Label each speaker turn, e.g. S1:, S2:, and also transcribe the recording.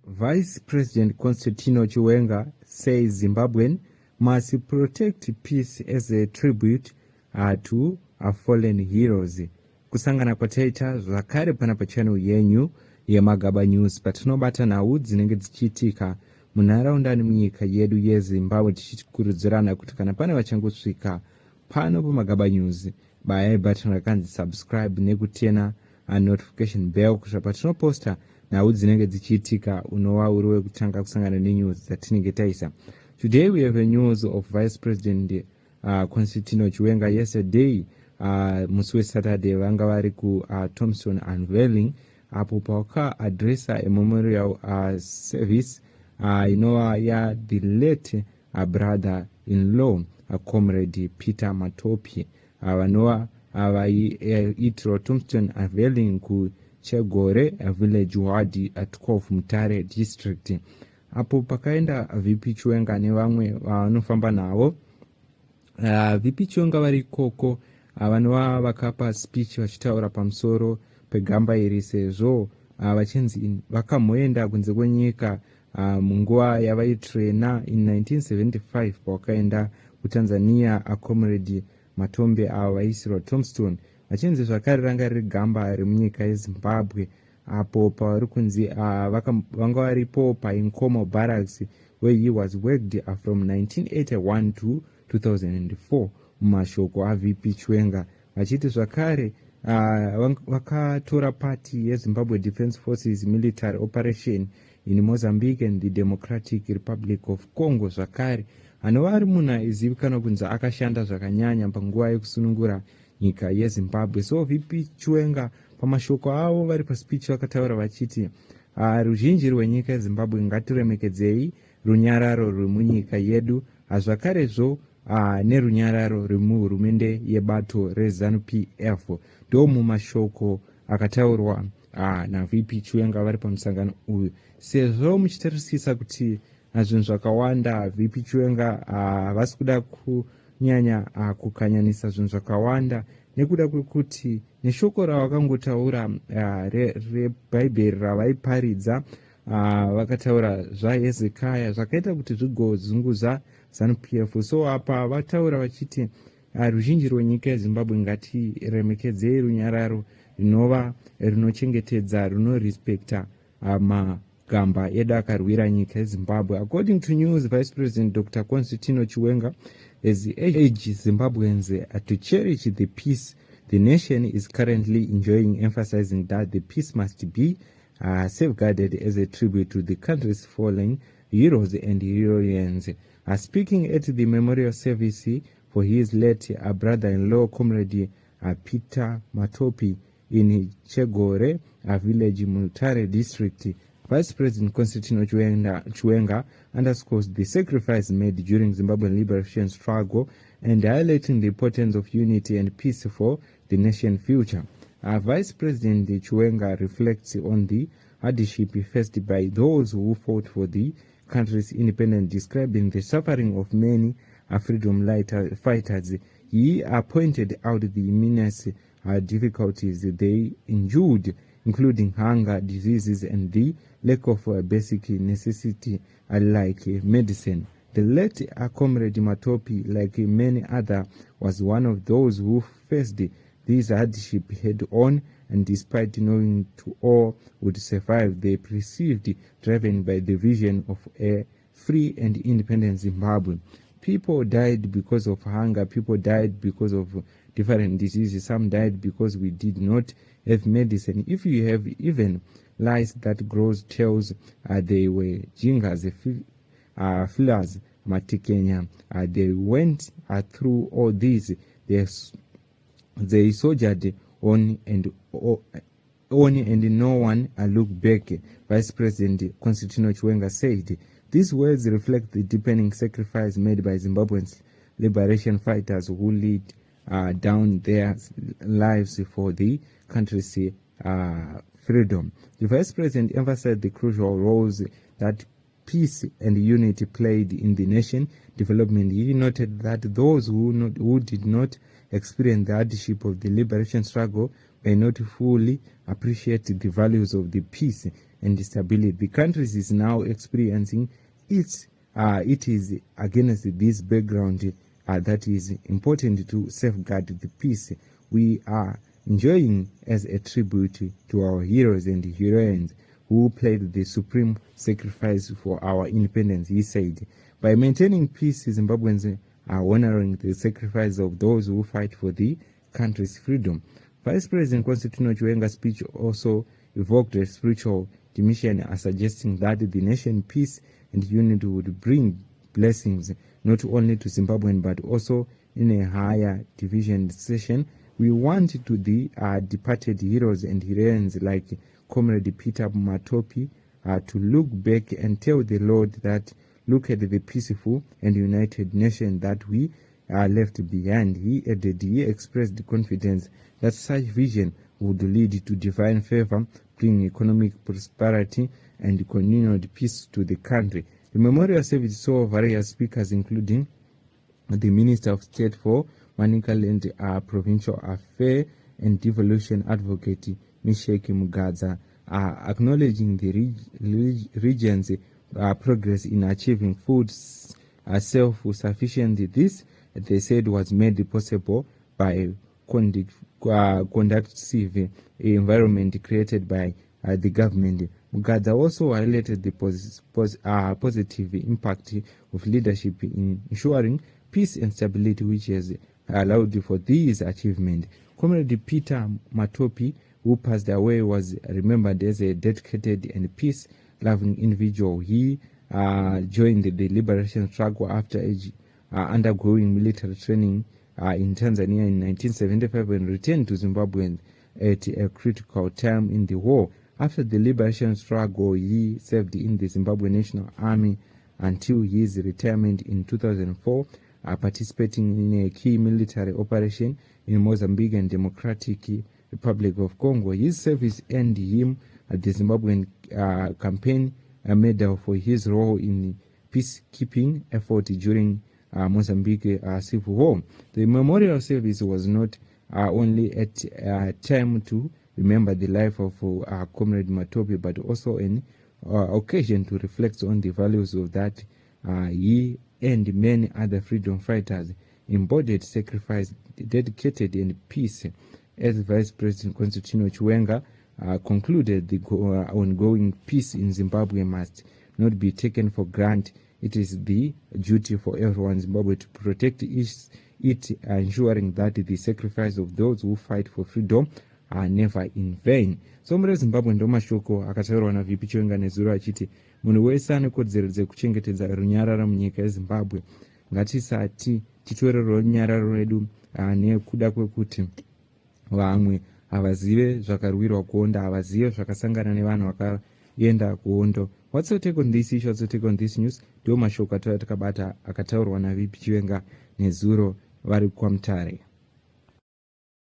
S1: Vice President Constantino Chiwenga says Zimbabwean must protect peace as a tribute to fallen heroes. Kusangana kwataita zvakare pana pachannel yenyu yeMagaba News patinobata nhau dzinenge dzichiitika munharaunda nemunyika yedu yeZimbabwe, tichikurudzirana kuti kana pane vachangosvika pano paMagaba News bayai button rakanzi subscribe nekutena notification bell kusvika patinoposta nhau dzinenge dzichiitika unova uri wekutanga kusangana nenews dzatinenge taisa. Today we have a news of Vice President Constantino Chiwenga. Yesterday musi weSaturday vanga vari kuThompson unveiling apo pavakaadressa a memorial service inova the late brother-in-law comrade Peter Matopi vanova vaiitirwa Thompson unveiling kuChegore village ward at 12 Mutare district. Apo pakaenda VP Chiwenga nevamwe vanofamba navo. VP Chiwenga vari ikoko vanova vakapa speech vachitaura pamusoro pegamba iri sezvo vachinzi vakamboenda kunze kwenyika munguva yavaitrena in 1975 pavakaenda kuTanzania comrade Matombe ava vaisirwa Tombstone, vachinzi zvakare ranga riri gamba remunyika yeZimbabwe apo pavari kunzi vanga varipo paIncomo barracks where he was worked from 1981 to 2004 mumashoko aVP Chiwenga, vachiti zvakare vakatora pati yeZimbabwe Defence Forces military operation in Mozambique and the Democratic Republic of Congo. Zvakare anova ari munhu aizivikanwa kunzi akashanda zvakanyanya panguva yekusunungura nyika yeZimbabwe. So VP Chiwenga pamashoko avo vari paspeech vakataura vachiti ruzhinji rwenyika yeZimbabwe ngatiremekedzei runyararo rwemunyika yedu, zvakarezvo nerunyararo rwemuhurumende yebato reZANU-PF. Ndo mumashoko akataurwa naVP Chiwenga vari pamusangano uyu. Sezvo muchitarisisa kuti zvinhu zvakawanda VP Chiwenga havasi kuda kunyanya kukanyanisa zvinhu zvakawanda nekuda kwekuti neshoko ravakangotaura rebhaibheri ravaiparidza vakataura zvaHezekaya zvakaita kuti zvigozunguza ZANU-PF. So apa vataura vachiti ruzhinji rwenyika yeZimbabwe ngatiremekedzei runyararo rinova rinochengetedza runorespekta magamba edu akarwira nyika yeZimbabwe. According to news, Vice President Dr. Constantino Chiwenga has urged Zimbabweans to cherish the peace the nation is currently enjoying, emphasizing that the peace must be safeguarded as a tribute to the country's fallen heroes and heroines. Speaking at the memorial service for his late brother-in-law, comrade Peter Matopi in Chegore village, Mutare district, Vice President Constantino Chiwenga underscores the sacrifice made during Zimbabwean liberation struggle and highlighting the importance of unity and peace for the nation's future. Vice President Chiwenga reflects on the hardship faced by those who fought for the country's independence, describing the suffering of many freedom fighters. He pointed out the immense difficulties they endured, including hunger, diseases, and the lack of basic necessity like medicine. The late comrade Matopi, like many others, was one of those who faced this hardship head-on, and despite knowing to all would survive, they perceived driven by the vision of a free and independent Zimbabwe. People died because of hunger, people died because of different diseases, some died because we did not have medicine. If you have even lice that grows tails, they were jingas, fillers, matikenya. They went through all these. They soldiered on and no one looked back. Vice President Constantino Chiwenga said, these words reflect the deepening sacrifice made by Zimbabweans liberation fighters who laid down their lives for the country's freedom. The Vice President emphasized the crucial roles that peace and unity played in the nation development. He noted that those who did not experience the hardship of the liberation struggle may not fully appreciate the values of the peace and stability. The country is now experiencing it is against this background that is important to safeguard the peace we are enjoying as a tribute to our heroes and heroines who played the supreme sacrifice for our independence, he said. By maintaining peace, Zimbabweans are honoring the sacrifice of those who fight for the country's freedom. Vice President Constantino Chiwenga's speech also evoked a spiritual dimension, suggesting that the nation's peace and unity would bring blessings not only to Zimbabwean but also in a higher division session. We want to the departed heroes and heroines like Comrade Peter Matopi to look back and tell the Lord that look at the peaceful and united nation that we left behind. He added he expressed confidence that such vision would lead to divine favor, bring economic prosperity and continued peace to the country. The memorial service saw various speakers, including the Minister of State for Manicaland Provincial Affairs and Devolution Advocate Misheki Mugadza, acknowledging the region's progress in achieving food self-sufficiency. This, they said, was made possible by conducive environment created by the government. Mugadza also highlighted the positive impact of leadership in ensuring peace and stability, which has allowed for these achievements. Comrade Peter Matopi, who passed away, was remembered as a dedicated and peace-loving individual. He joined the liberation struggle after undergoing military training in Tanzania in 1975 and returned to Zimbabwe at a critical time in the war. After the liberation struggle, he served in the Zimbabwe National Army until his retirement in 2004, participating in a key military operation in Mozambique and Democratic Republic of Congo. His service earned him the Zimbabwean campaign medal for his role in peacekeeping effort during Mozambique civil war. The memorial service was not only a time to remember the life of Comrade Matopi, but also an occasion to reflect on the values of that he and many other freedom fighters embodied sacrifice, dedicated and peace. As Vice President Constantino Chiwenga concluded, the ongoing peace in Zimbabwe must not be taken for granted. It is the duty for everyone in Zimbabwe to protect it, ensuring that the sacrifice of those who fight for freedom are never in vain. So muri Zimbabwe ndo mashoko akataurwa naVP Chiwenga nezuro achiti munhu wese ane kodzero dzekuchengetedza runyararo munyika yeZimbabwe. Ngatisati titore runyararo redu nekuda kwekuti vamwe havazive zvakarwirwa kuonda, havazive zvakasangana nevanhu vakaenda kuhondo. What's your take on this issue? What's your take on this news? Ndo mashoko atakabata akataurwa naVP Chiwenga nezuro vari kwaMutare.